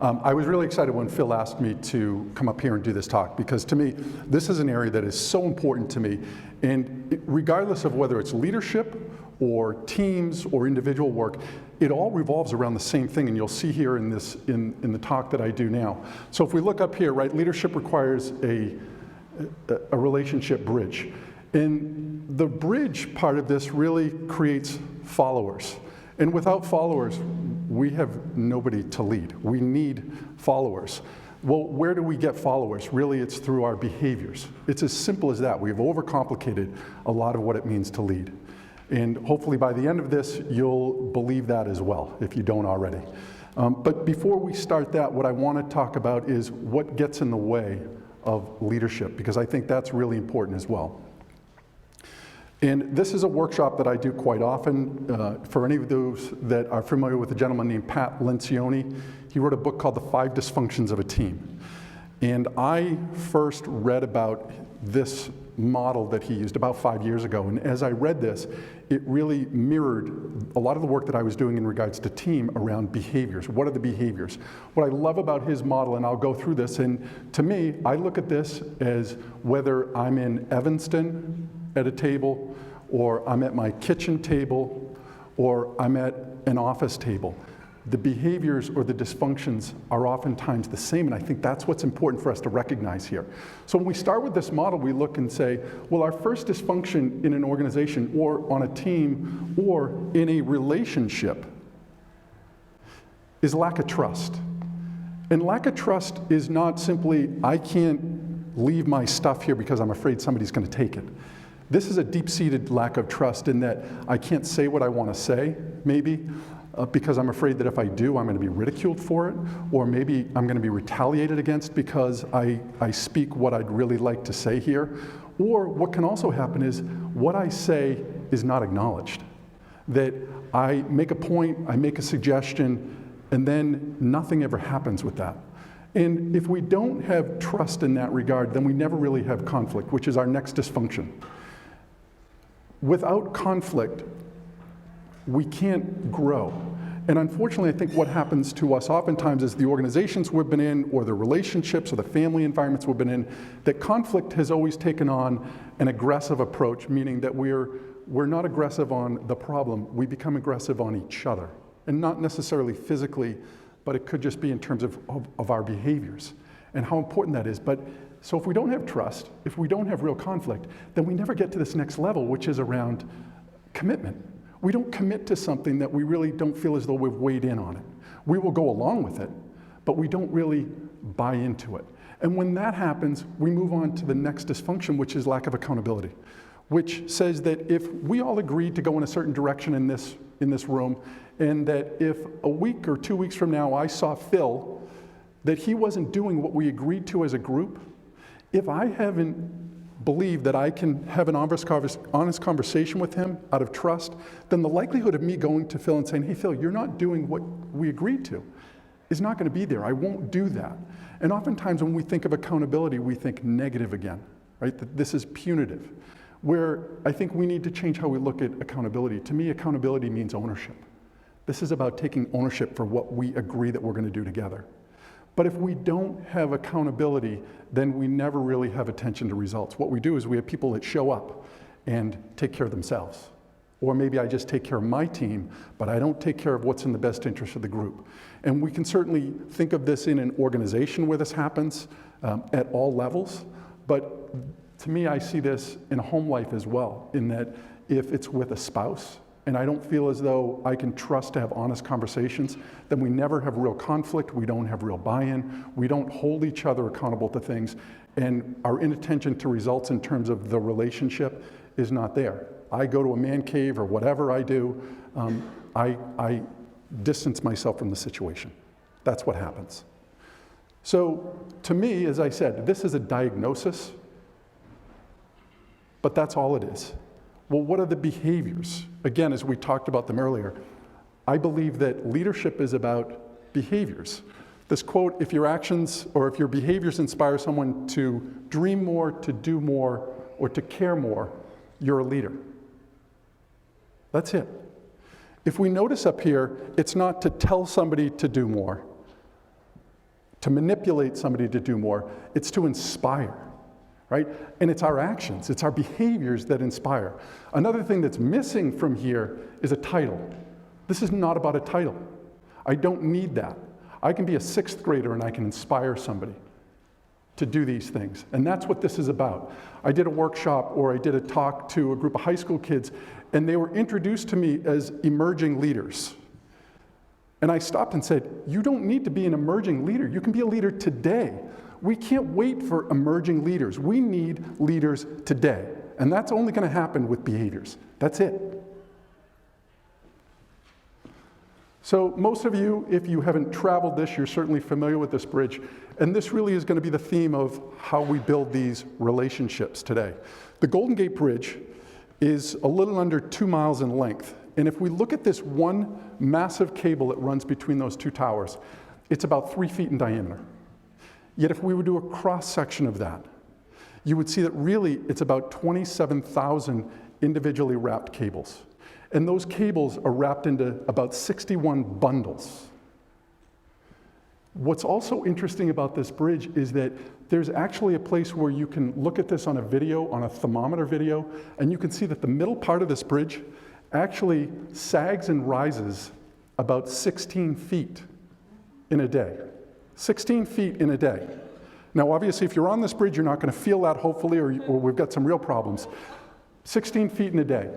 I was really excited when Phil asked me to come up here and do this talk, because to me, this is an area that is so important to me. And regardless of whether it's leadership or teams or individual work, it all revolves around the same thing, and you'll see here in the talk that I do now. So if we look up here, right, leadership requires a relationship bridge. And the bridge part of this really creates followers. And without followers, we have nobody to lead. We need followers. Well, where do we get followers? Really, it's through our behaviors. It's as simple as that. We've overcomplicated a lot of what it means to lead. And hopefully by the end of this, you'll believe that as well, if you don't already. But before we start that, what I want to talk about is what gets in the way of leadership, because I think that's really important as well. And this is a workshop that I do quite often. For any of those that are familiar with a gentleman named Pat Lencioni, he wrote a book called The Five Dysfunctions of a Team. And I first read about this model that he used about 5 years ago. And as I read this, it really mirrored a lot of the work that I was doing in regards to team around behaviors. What are the behaviors? What I love about his model, and I'll go through this, and to me, I look at this as whether I'm in Evanston at a table, or I'm at my kitchen table, or I'm at an office table. The behaviors or the dysfunctions are oftentimes the same, and I think that's what's important for us to recognize here. So when we start with this model, we look and say, well, our first dysfunction in an organization, or on a team, or in a relationship is lack of trust. And lack of trust is not simply, I can't leave my stuff here because I'm afraid somebody's going to take it. This is a deep-seated lack of trust in that I can't say what I want to say, maybe, because I'm afraid that if I do, I'm going to be ridiculed for it, or maybe I'm going to be retaliated against because I speak what I'd really like to say here. Or what can also happen is what I say is not acknowledged. That I make a point, I make a suggestion, and then nothing ever happens with that. And if we don't have trust in that regard, then we never really have conflict, which is our next dysfunction. Without conflict, we can't grow. And unfortunately, I think what happens to us oftentimes is the organizations we've been in, or the relationships or the family environments we've been in, that conflict has always taken on an aggressive approach, meaning that we're not aggressive on the problem, we become aggressive on each other. And not necessarily physically, but it could just be in terms of our behaviors and how important that is. But so if we don't have trust, if we don't have real conflict, then we never get to this next level, which is around commitment. We don't commit to something that we really don't feel as though we've weighed in on it. We will go along with it, but we don't really buy into it. And when that happens, we move on to the next dysfunction, which is lack of accountability, which says that if we all agreed to go in a certain direction in this room, and that if a week or 2 weeks from now I saw Phil, that he wasn't doing what we agreed to as a group, if I haven't believed that I can have an honest conversation with him out of trust, then the likelihood of me going to Phil and saying, hey, Phil, you're not doing what we agreed to, is not going to be there. I won't do that. And oftentimes when we think of accountability, we think negative again, right? That this is punitive, where I think we need to change how we look at accountability. To me, accountability means ownership. This is about taking ownership for what we agree that we're going to do together. But if we don't have accountability, then we never really have attention to results. What we do is we have people that show up and take care of themselves. Or maybe I just take care of my team, but I don't take care of what's in the best interest of the group. And we can certainly think of this in an organization where this happens at all levels. But to me, I see this in a home life as well, in that if it's with a spouse, and I don't feel as though I can trust to have honest conversations, then we never have real conflict, we don't have real buy-in, we don't hold each other accountable to things, and our inattention to results in terms of the relationship is not there. I go to a man cave or whatever I do, I distance myself from the situation. That's what happens. So to me, as I said, this is a diagnosis, but that's all it is. Well, what are the behaviors? Again, as we talked about them earlier, I believe that leadership is about behaviors. This quote, if your actions or if your behaviors inspire someone to dream more, to do more, or to care more, you're a leader. That's it. If we notice up here, it's not to tell somebody to do more. to manipulate somebody to do more. It's to inspire, right? And it's our actions, it's our behaviors that inspire. Another thing that's missing from here is a title. This is not about a title. I don't need that. I can be a 6th grader and I can inspire somebody to do these things. And that's what this is about. I did a workshop, or I did a talk to a group of high school kids, and they were introduced to me as emerging leaders. And I stopped and said, you don't need to be an emerging leader. You can be a leader today. We can't wait for emerging leaders. We need leaders today. And that's only going to happen with behaviors. That's it. So most of you, if you haven't traveled this, you're certainly familiar with this bridge. And this really is going to be the theme of how we build these relationships today. The Golden Gate Bridge is a little under 2 miles in length. And if we look at this one massive cable that runs between those two towers, it's about 3 feet in diameter. Yet if we would do a cross-section of that, you would see that really it's about 27,000 individually wrapped cables. And those cables are wrapped into about 61 bundles. What's also interesting about this bridge is that there's actually a place where you can look at this on a video, on a thermometer video, and you can see that the middle part of this bridge actually sags and rises about 16 feet in a day. 16 feet in a day. Now, obviously, if you're on this bridge, you're not going to feel that, hopefully, or we've got some real problems. 16 feet in a day.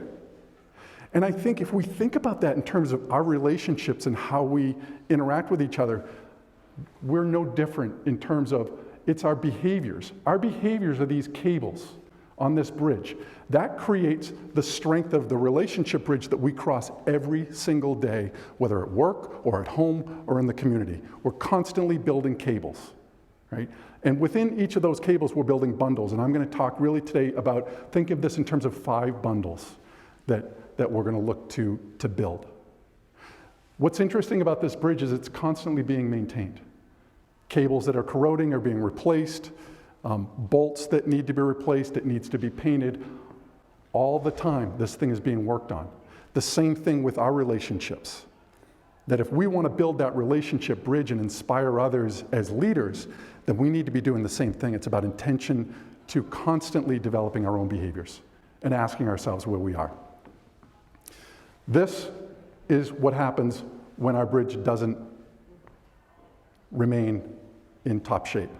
And I think if we think about that in terms of our relationships and how we interact with each other, we're no different in terms of it's our behaviors. Our behaviors are these cables on this bridge. That creates the strength of the relationship bridge that we cross every single day, whether at work or at home or in the community. We're constantly building cables, right? And within each of those cables, we're building bundles. And I'm going to talk really today about, think of this in terms of 5 bundles that we're going to look to build. What's interesting about this bridge is it's constantly being maintained. Cables that are corroding are being replaced, bolts that need to be replaced, it needs to be painted. All the time, this thing is being worked on. The same thing with our relationships. That if we want to build that relationship bridge and inspire others as leaders, then we need to be doing the same thing. It's about intention to constantly developing our own behaviors and asking ourselves where we are. This is what happens when our bridge doesn't remain in top shape.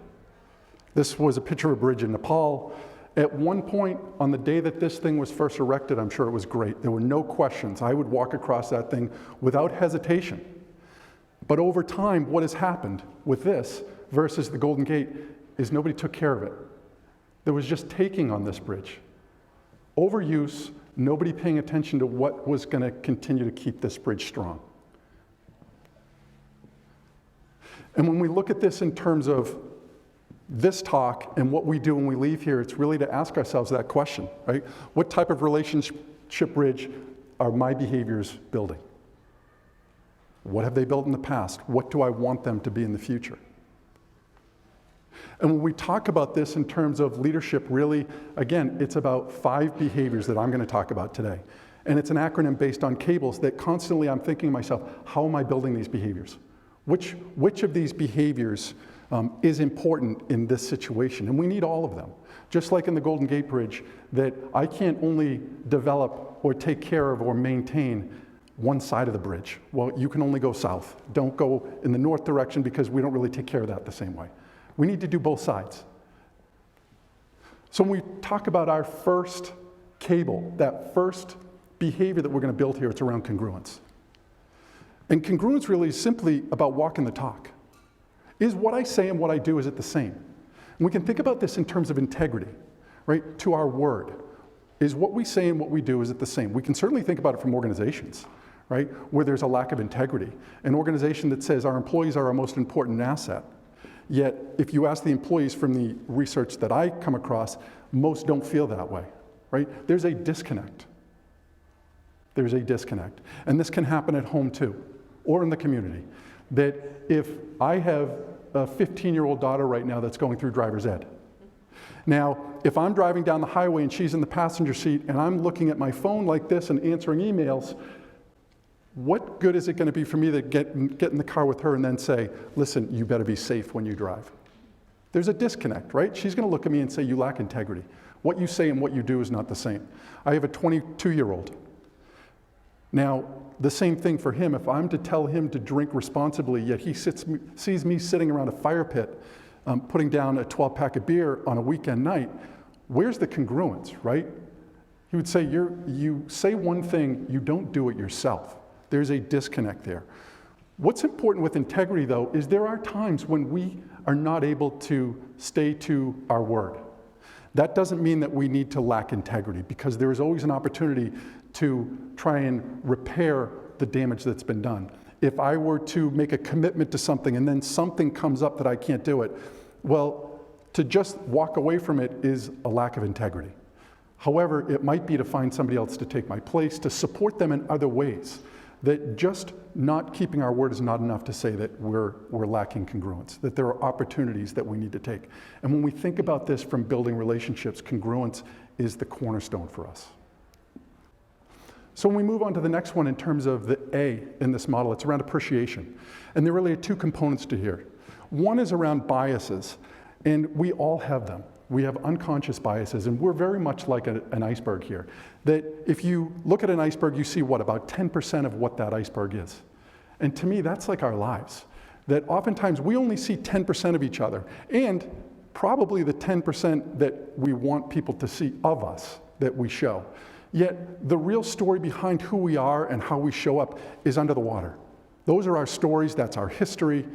This was a picture of a bridge in Nepal. At one point, on the day that this thing was first erected, I'm sure it was great. There were no questions. I would walk across that thing without hesitation. But over time, what has happened with this versus the Golden Gate is nobody took care of it. There was just taking on this bridge. Overuse, nobody paying attention to what was going to continue to keep this bridge strong. And when we look at this in terms of this talk and what we do when we leave here, it's really to ask ourselves that question, right? What type of relationship bridge are my behaviors building? What have they built in the past? What do I want them to be in the future? And when we talk about this in terms of leadership, really, again, it's about 5 behaviors that I'm going to talk about today. And it's an acronym based on cables that constantly I'm thinking to myself, how am I building these behaviors? Which of these behaviors is important in this situation? And we need all of them. Just like in the Golden Gate Bridge, that I can't only develop or take care of or maintain one side of the bridge. Well, you can only go south. Don't go in the north direction because we don't really take care of that the same way. We need to do both sides. So when we talk about our first cable, that first behavior that we're going to build here, it's around congruence. And congruence really is simply about walking the talk. Is what I say and what I do, is it the same? And we can think about this in terms of integrity, right? To our word. Is what we say and what we do, is it the same? We can certainly think about it from organizations, right? Where there's a lack of integrity. An organization that says our employees are our most important asset. Yet, if you ask the employees from the research that I come across, most don't feel that way, right? There's a disconnect. There's a disconnect. And this can happen at home too, or in the community. That if I have a 15-year-old daughter right now that's going through driver's ed. Now, if I'm driving down the highway and she's in the passenger seat and I'm looking at my phone like this and answering emails, What good is it going to be for me to get in the car with her and then say, listen, you better be safe when you drive? There's a disconnect, right? She's going to look at me and say, you lack integrity. What you say and what you do is not the same. I have a 22-year-old. Now, the same thing for him. If I'm to tell him to drink responsibly, yet he sees me sitting around a fire pit, putting down a 12-pack of beer on a weekend night, where's the congruence, right? He would say, you say one thing, you don't do it yourself. There's a disconnect there. What's important with integrity, though, is there are times when we are not able to stay to our word. That doesn't mean that we need to lack integrity, because there is always an opportunity to try and repair the damage that's been done. If I were to make a commitment to something and then something comes up that I can't do it, well, to just walk away from it is a lack of integrity. However, it might be to find somebody else to take my place, to support them in other ways. That just not keeping our word is not enough to say that we're lacking congruence, that there are opportunities that we need to take. And when we think about this from building relationships, congruence is the cornerstone for us. So when we move on to the next one in terms of the A in this model, it's around appreciation. And there really are two components to here. One is around biases, and we all have them. We have unconscious biases, and we're very much like an iceberg here. That if you look at an iceberg, you see what, about 10% of what that iceberg is. And to me, that's like our lives. That oftentimes we only see 10% of each other, and probably the 10% that we want people to see of us, that we show. Yet the real story behind who we are and how we show up is under the water. Those are our stories, that's our history.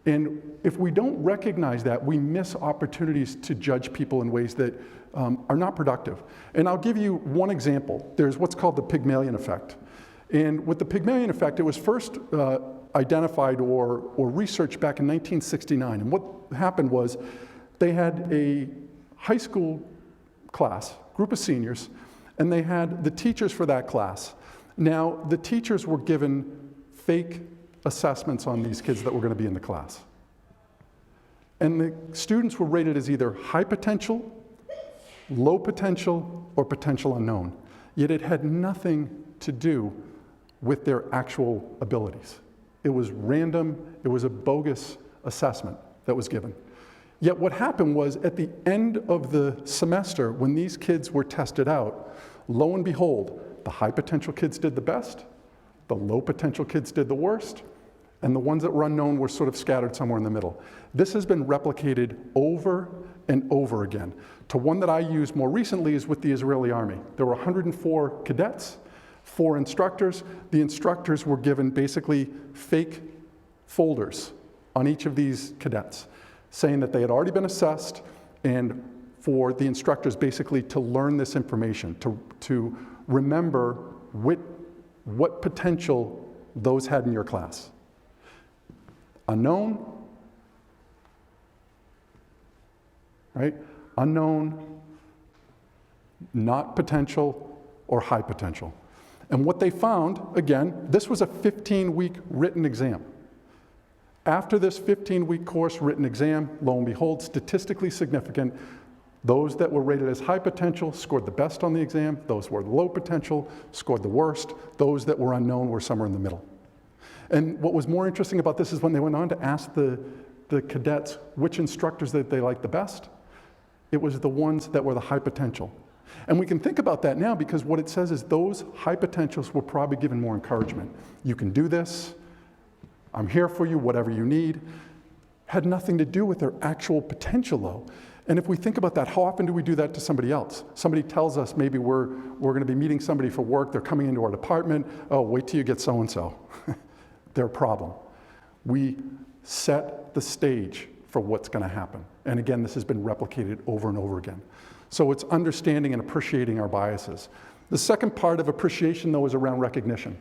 And if we don't recognize that, we miss opportunities to judge people in ways that are not productive. And I'll give you one example. There's what's called the Pygmalion effect. And with the Pygmalion effect, it was first identified or researched back in 1969. And what happened was they had a high school class, group of seniors, and they had the teachers for that class. Now, the teachers were given fake assessments on these kids that were going to be in the class. And the students were rated as either high potential, low potential, or potential unknown. Yet it had nothing to do with their actual abilities. It was random, it was a bogus assessment that was given. Yet what happened was at the end of the semester, when these kids were tested out, lo and behold, the high potential kids did the best, the low potential kids did the worst, and the ones that were unknown were sort of scattered somewhere in the middle. This has been replicated over and over again. To one that I used more recently is with the Israeli army. There were 104 cadets, 4 instructors. The instructors were given basically fake folders on each of these cadets, saying that they had already been assessed, and for the instructors basically to learn this information, to remember what potential those had in your class. Unknown, right? Unknown, not potential, or high potential. And what they found, again, this was a 15-week written exam. After this 15-week course written exam, lo and behold, statistically significant, those that were rated as high potential scored the best on the exam, those who were low potential scored the worst, those that were unknown were somewhere in the middle. And what was more interesting about this is when they went on to ask the cadets which instructors that they liked the best, it was the ones that were the high potential. And we can think about that now because what it says is those high potentials were probably given more encouragement. You can do this, I'm here for you, whatever you need. Had nothing to do with their actual potential though. And if we think about that, how often do we do that to somebody else? Somebody tells us maybe we're going to be meeting somebody for work, they're coming into our department, oh, wait till you get so-and-so. Their problem. We set the stage for what's going to happen. And again, this has been replicated over and over again. So it's understanding and appreciating our biases. The second part of appreciation, though, is around recognition.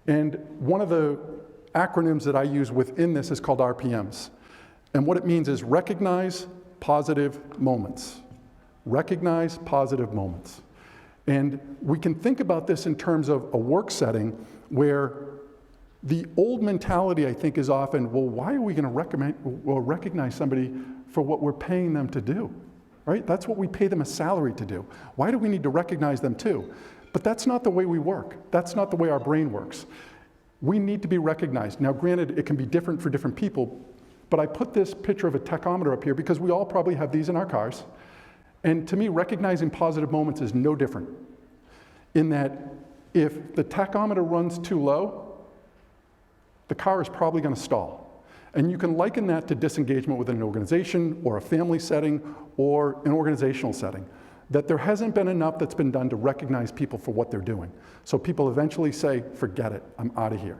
And one of the acronyms that I use within this is called RPMs. And what it means is recognize positive moments. Recognize positive moments. And we can think about this in terms of a work setting where the old mentality, I think, is often, well, why are we going to recognize somebody for what we're paying them to do? Right? That's what we pay them a salary to do. Why do we need to recognize them too? But that's not the way we work. That's not the way our brain works. We need to be recognized. Now, granted, it can be different for different people, but I put this picture of a tachometer up here because we all probably have these in our cars. And to me, recognizing positive moments is no different in that if the tachometer runs too low, the car is probably going to stall. And you can liken that to disengagement within an organization or a family setting or an organizational setting, that there hasn't been enough that's been done to recognize people for what they're doing. So people eventually say, forget it, I'm out of here.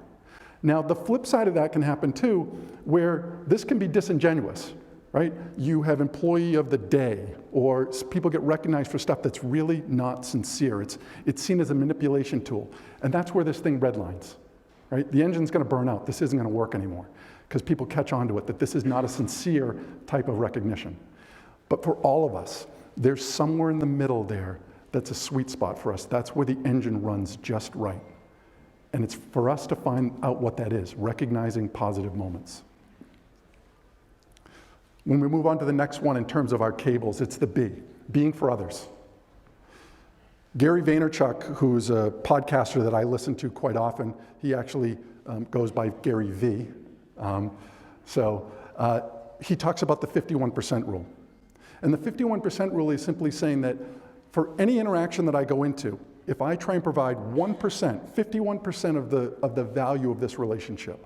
Now, the flip side of that can happen too, where this can be disingenuous, right? You have employee of the day, or people get recognized for stuff that's really not sincere. It's seen as a manipulation tool. And that's where this thing redlines, right? The engine's gonna burn out. This isn't gonna work anymore because people catch on to it, that this is not a sincere type of recognition. But for all of us, there's somewhere in the middle there that's a sweet spot for us. That's where the engine runs just right. And it's for us to find out what that is, recognizing positive moments. When we move on to the next one in terms of our cables, it's the B, being for others. Gary Vaynerchuk, who's a podcaster that I listen to quite often, he actually goes by Gary V. He talks about the 51% rule. And the 51% rule is simply saying that for any interaction that I go into, if I try and provide 1%, 51% of the value of this relationship,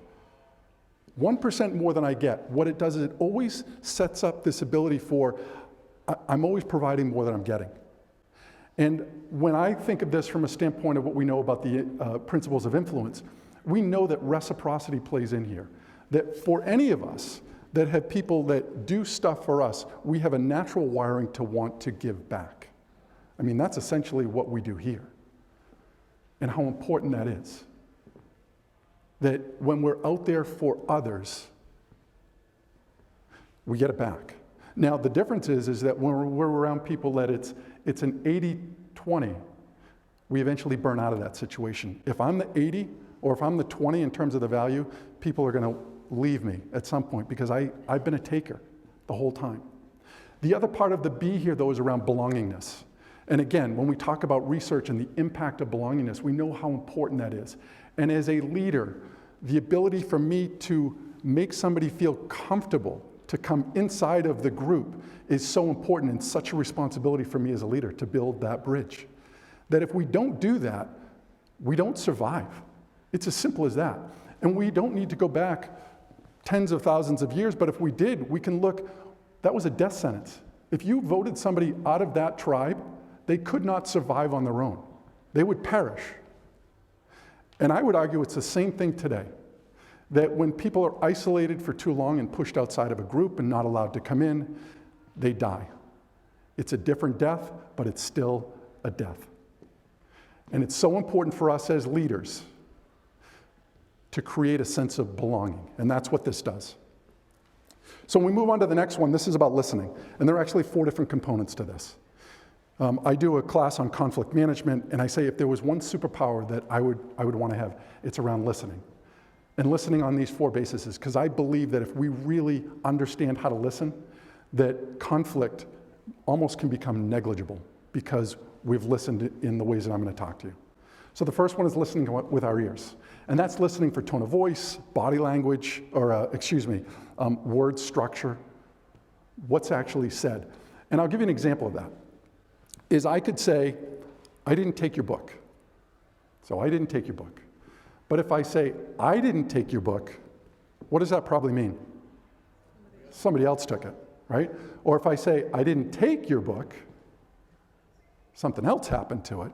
1% more than I get, what it does is it always sets up this ability for, I'm always providing more than I'm getting. And when I think of this from a standpoint of what we know about the principles of influence, we know that reciprocity plays in here. That for any of us that have people that do stuff for us, we have a natural wiring to want to give back. I mean, that's essentially what we do here. And how important that is. That when we're out there for others, we get it back. Now, the difference is that when we're around people that it's an 80-20, we eventually burn out of that situation. If I'm the 80 or if I'm the 20 in terms of the value, people are going to leave me at some point because I've been a taker the whole time. The other part of the B here, though, is around belongingness. And again, when we talk about research and the impact of belongingness, we know how important that is. And as a leader, the ability for me to make somebody feel comfortable to come inside of the group is so important and such a responsibility for me as a leader to build that bridge. That if we don't do that, we don't survive. It's as simple as that. And we don't need to go back tens of thousands of years, but if we did, we can look, that was a death sentence. If you voted somebody out of that tribe, they could not survive on their own. They would perish. And I would argue it's the same thing today. That when people are isolated for too long and pushed outside of a group and not allowed to come in, they die. It's a different death, but it's still a death. And it's so important for us as leaders to create a sense of belonging, and that's what this does. So when we move on to the next one, this is about listening, and there are actually 4 different components to this. I do a class on conflict management, and I say if there was one superpower that I would want to have, it's around listening. And listening on these 4 bases, because I believe that if we really understand how to listen, that conflict almost can become negligible because we've listened in the ways that I'm going to talk to you. So the first one is listening with our ears. And that's listening for tone of voice, body language, or word structure, what's actually said. And I'll give you an example of that. Is I could say, I didn't take your book. So I didn't take your book. But if I say, I didn't take your book, what does that probably mean? Somebody else took it, right? Or if I say, I didn't take your book, something else happened to it,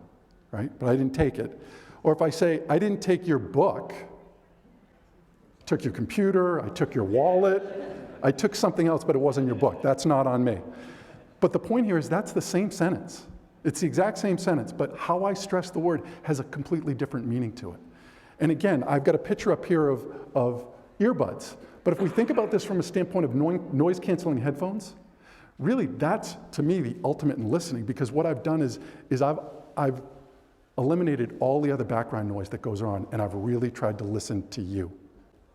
right? But I didn't take it. Or if I say, I didn't take your book, I took your computer, I took your wallet, I took something else, but it wasn't your book. That's not on me. But the point here is that's the same sentence. It's the exact same sentence, but how I stress the word has a completely different meaning to it. And again, I've got a picture up here of earbuds. But if we think about this from a standpoint of noise-canceling headphones, really that's, to me, the ultimate in listening, because what I've done is I've eliminated all the other background noise that goes on, and I've really tried to listen to you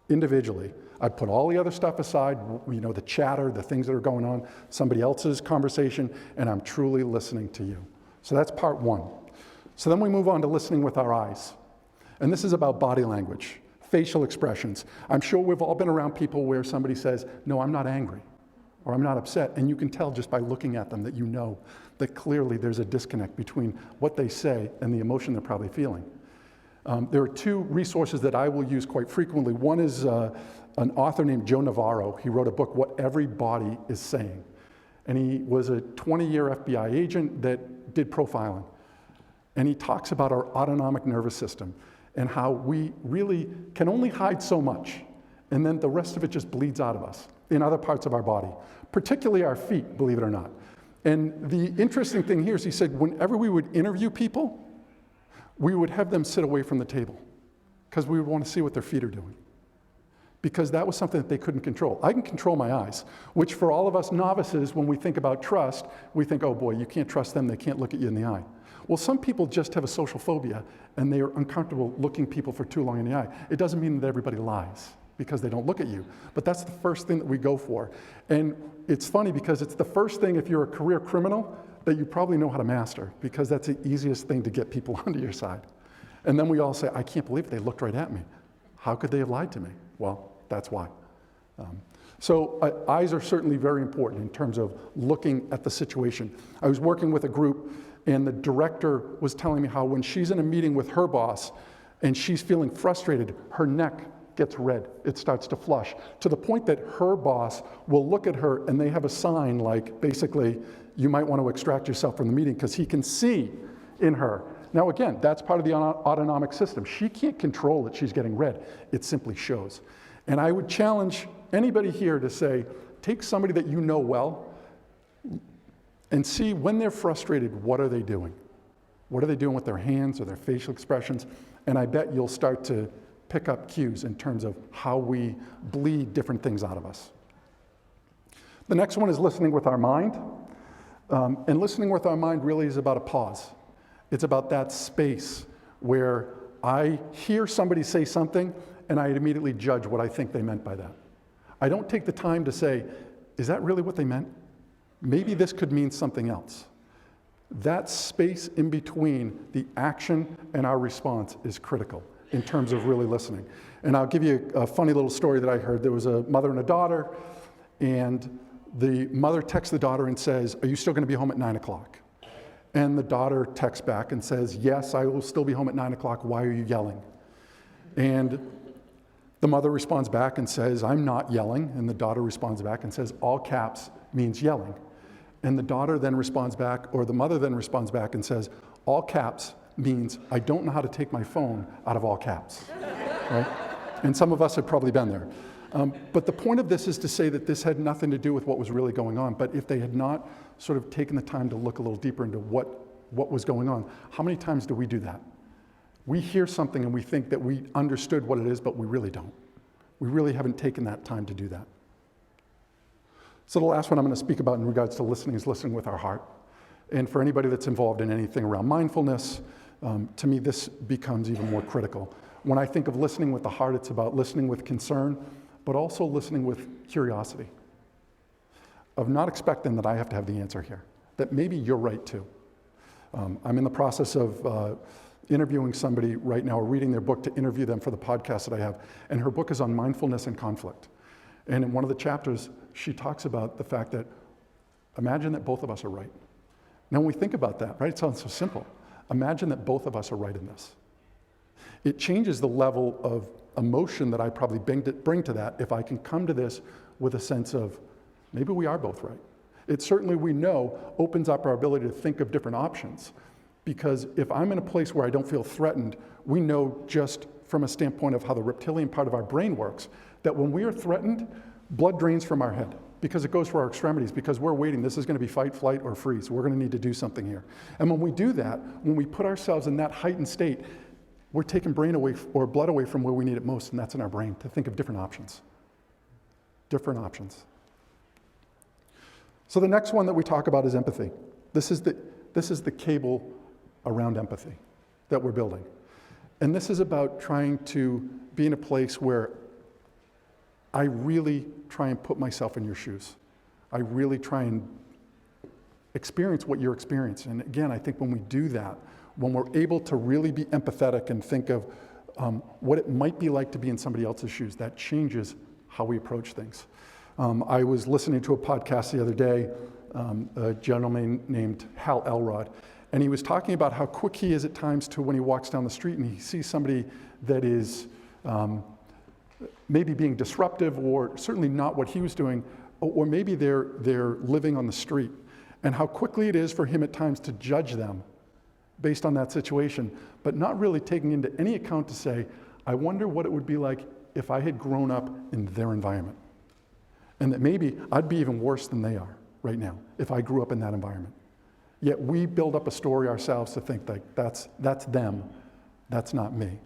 individually. I put all the other stuff aside, the chatter, the things that are going on, somebody else's conversation, and I'm truly listening to you. So that's part 1. So then we move on to listening with our eyes. And this is about body language. facial expressions. I'm sure we've all been around people where somebody says, no, I'm not angry, or I'm not upset, and you can tell just by looking at them that you know that clearly there's a disconnect between what they say and the emotion they're probably feeling. There are two resources that I will use quite frequently. One is an author named Joe Navarro. He wrote a book, What Every Body is Saying. And he was a 20-year FBI agent that did profiling. And he talks about our autonomic nervous system and how we really can only hide so much, and then the rest of it just bleeds out of us in other parts of our body, particularly our feet, believe it or not. And the interesting thing here is he said whenever we would interview people, we would have them sit away from the table because we would want to see what their feet are doing, because that was something that they couldn't control. I can control my eyes, which for all of us novices, when we think about trust, we think, oh boy, you can't trust them, they can't look at you in the eye. Well, some people just have a social phobia and they are uncomfortable looking people for too long in the eye. It doesn't mean that everybody lies because they don't look at you, but that's the first thing that we go for. And it's funny because it's the first thing, if you're a career criminal, that you probably know how to master, because that's the easiest thing to get people onto your side. And then we all say, I can't believe it, they looked right at me. How could they have lied to me? Well, that's why. So eyes are certainly very important in terms of looking at the situation. I was working with a group, and the director was telling me how when she's in a meeting with her boss and she's feeling frustrated, her neck gets red. It starts to flush to the point that her boss will look at her and they have a sign like, basically, you might want to extract yourself from the meeting, because he can see in her. Now again, that's part of the autonomic system. She can't control that she's getting red. It simply shows. And I would challenge anybody here to say, take somebody that you know well and see when they're frustrated, what are they doing? What are they doing with their hands or their facial expressions? And I bet you'll start to pick up cues in terms of how we bleed different things out of us. The next one is listening with our mind. And listening with our mind really is about a pause. It's about that space where I hear somebody say something and I immediately judge what I think they meant by that. I don't take the time to say, is that really what they meant? Maybe this could mean something else. That space in between the action and our response is critical in terms of really listening. And I'll give you a funny little story that I heard. There was a mother and a daughter, and the mother texts the daughter and says, are you still going to be home at 9 o'clock? And the daughter texts back and says, yes, I will still be home at 9 o'clock. Why are you yelling? And the mother responds back and says, I'm not yelling. And the daughter responds back and says, all caps means yelling. And the daughter then responds back, or the mother then responds back and says, all caps means I don't know how to take my phone out of all caps, right? And some of us have probably been there. But the point of this is to say that this had nothing to do with what was really going on. But if they had not sort of taken the time to look a little deeper into what was going on, how many times do we do that? We hear something and we think that we understood what it is, but we really don't. We really haven't taken that time to do that. So the last one I'm going to speak about in regards to listening is listening with our heart. And for anybody that's involved in anything around mindfulness, to me this becomes even more critical. When I think of listening with the heart, it's about listening with concern, but also listening with curiosity, of not expecting that I have to have the answer here, that maybe you're right too. I'm in the process of interviewing somebody right now, or reading their book to interview them for the podcast that I have, and her book is on mindfulness and conflict. And in one of the chapters, she talks about the fact that, imagine that both of us are right. Now when we think about that, right, it sounds so simple. Imagine that both of us are right in this. It changes the level of emotion that I probably bring to that if I can come to this with a sense of, maybe we are both right. It certainly, we know, opens up our ability to think of different options. Because if I'm in a place where I don't feel threatened, we know just from a standpoint of how the reptilian part of our brain works, that when we are threatened, blood drains from our head because it goes for our extremities, because we're waiting. This is going to be fight, flight, or freeze. We're going to need to do something here. And when we do that, when we put ourselves in that heightened state, we're taking brain away or blood away from where we need it most, and that's in our brain, to think of different options. Different options. So the next one that we talk about is empathy. This is the cable around empathy that we're building. And this is about trying to be in a place where I really try and put myself in your shoes. I really try and experience what you're experiencing. And again, I think when we do that, when we're able to really be empathetic and think of what it might be like to be in somebody else's shoes. That changes how we approach things. I was listening to a podcast the other day, a gentleman named Hal Elrod, and he was talking about how quick he is at times to when he walks down the street and he sees somebody that is maybe being disruptive or certainly not what he was doing, or maybe they're living on the street, and how quickly it is for him at times to judge them based on that situation, but not really taking into any account to say, I wonder what it would be like if I had grown up in their environment. And that maybe I'd be even worse than they are right now if I grew up in that environment. Yet we build up a story ourselves to think like that's them, that's not me.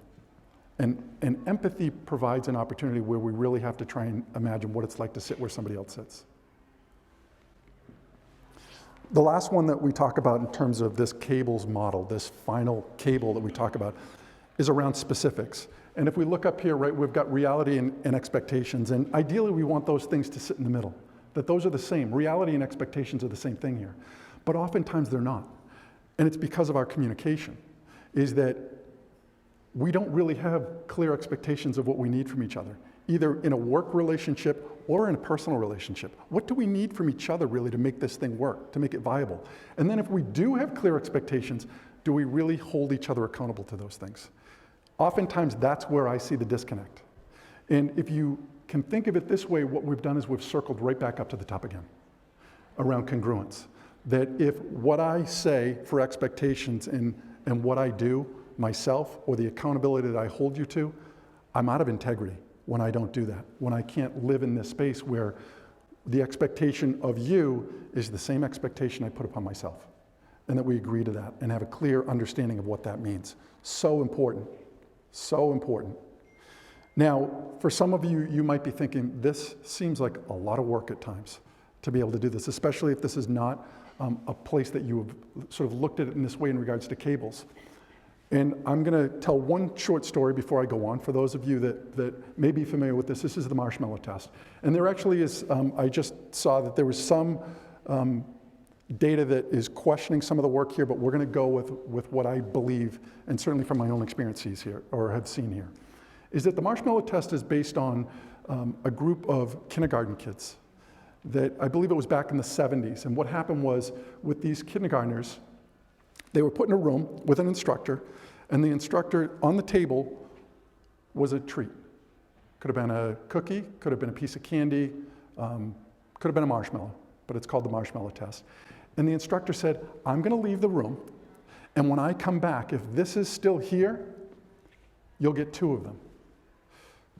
And empathy provides an opportunity where we really have to try and imagine what it's like to sit where somebody else sits. The last one that we talk about in terms of this cables model, this final cable that we talk about, is around specifics. And if we look up here, right, we've got reality and expectations. And ideally, we want those things to sit in the middle, that those are the same. Reality and expectations are the same thing here. But oftentimes, they're not. And it's because of our communication, is that we don't really have clear expectations of what we need from each other, either in a work relationship or in a personal relationship. What do we need from each other really to make this thing work, to make it viable? And then if we do have clear expectations, do we really hold each other accountable to those things? Oftentimes, that's where I see the disconnect. And if you can think of it this way, what we've done is we've circled right back up to the top again around congruence. That if what I say for expectations and what I do myself, or the accountability that I hold you to, I'm out of integrity when I don't do that, when I can't live in this space where the expectation of you is the same expectation I put upon myself, and that we agree to that and have a clear understanding of what that means. So important, so important. Now, for some of you, you might be thinking, this seems like a lot of work at times to be able to do this, especially if this is not a place that you have sort of looked at it in this way in regards to cables. And I'm going to tell one short story before I go on. For those of you that may be familiar with this is the marshmallow test. And there actually is, I just saw that there was some data that is questioning some of the work here, but we're going to go with what I believe, and certainly from my own experiences here, or have seen here, is that the marshmallow test is based on a group of kindergarten kids that I believe it was back in the 70s. And what happened was with these kindergartners, they were put in a room with an instructor, and the instructor on the table was a treat. Could have been a cookie, could have been a piece of candy, could have been a marshmallow, but it's called the marshmallow test. And the instructor said, I'm going to leave the room, and when I come back, if this is still here, you'll get 2 of them.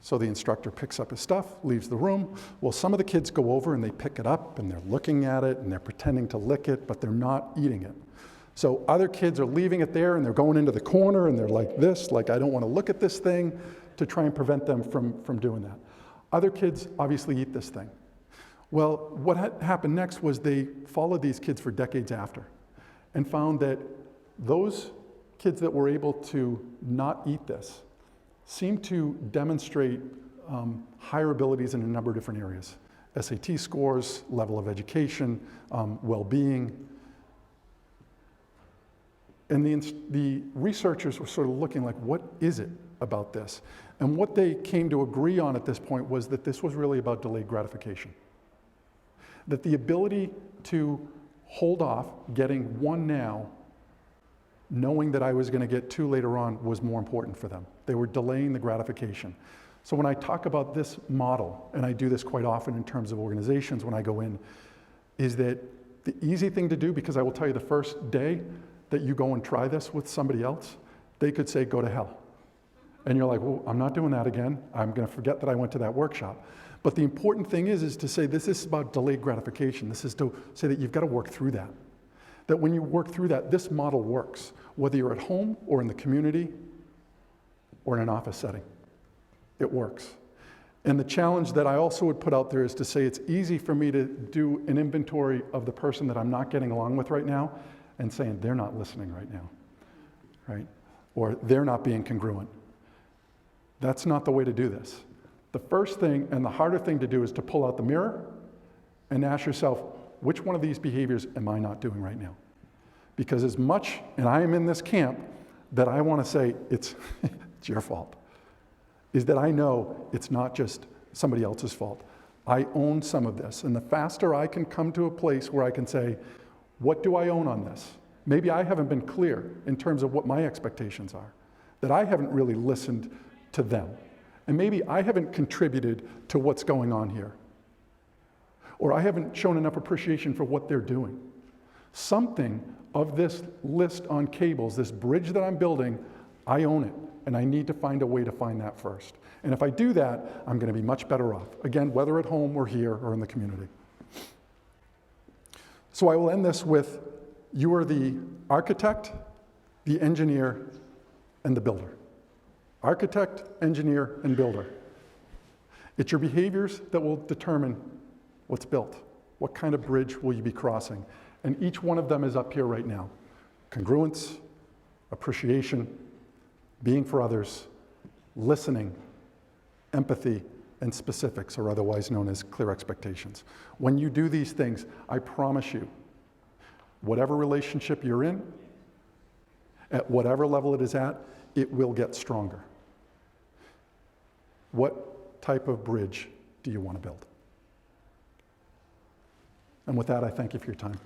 So the instructor picks up his stuff, leaves the room. Well, some of the kids go over and they pick it up, and they're looking at it, and they're pretending to lick it, but they're not eating it. So other kids are leaving it there, and they're going into the corner, and they're like this, like, I don't want to look at this thing, to try and prevent them from doing that. Other kids obviously eat this thing. Well, what happened next was they followed these kids for decades after and found that those kids that were able to not eat this seemed to demonstrate higher abilities in a number of different areas. SAT scores, level of education, well-being. And the researchers were sort of looking like, what is it about this? And what they came to agree on at this point was that this was really about delayed gratification. That the ability to hold off getting 1 now, knowing that I was going to get 2 later on, was more important for them. They were delaying the gratification. So when I talk about this model, and I do this quite often in terms of organizations when I go in, is that the easy thing to do, because I will tell you the first day that you go and try this with somebody else, they could say, go to hell. And you're like, well, I'm not doing that again. I'm going to forget that I went to that workshop. But the important thing is to say this is about delayed gratification. This is to say that you've got to work through that. That when you work through that, this model works, whether you're at home or in the community or in an office setting. It works. And the challenge that I also would put out there is to say it's easy for me to do an inventory of the person that I'm not getting along with right now and saying they're not listening right now, right? Or they're not being congruent. That's not the way to do this. The first thing and the harder thing to do is to pull out the mirror and ask yourself, which one of these behaviors am I not doing right now? Because as much, and I am in this camp, that I want to say it's, it's your fault. is that I know it's not just somebody else's fault. I own some of this. And the faster I can come to a place where I can say, what do I own on this? Maybe I haven't been clear in terms of what my expectations are, that I haven't really listened to them. And maybe I haven't contributed to what's going on here. Or I haven't shown enough appreciation for what they're doing. Something of this list on cables, this bridge that I'm building, I own it. And I need to find a way to find that first. And if I do that, I'm going to be much better off. Again, whether at home or here or in the community. So I will end this with, you are the architect, the engineer, and the builder. Architect, engineer, and builder. It's your behaviors that will determine what's built. What kind of bridge will you be crossing? And each one of them is up here right now. Congruence, appreciation, being for others, listening, empathy, and specifics, or otherwise known as clear expectations. When you do these things, I promise you, whatever relationship you're in, at whatever level it is at, it will get stronger. What type of bridge do you want to build? And with that, I thank you for your time.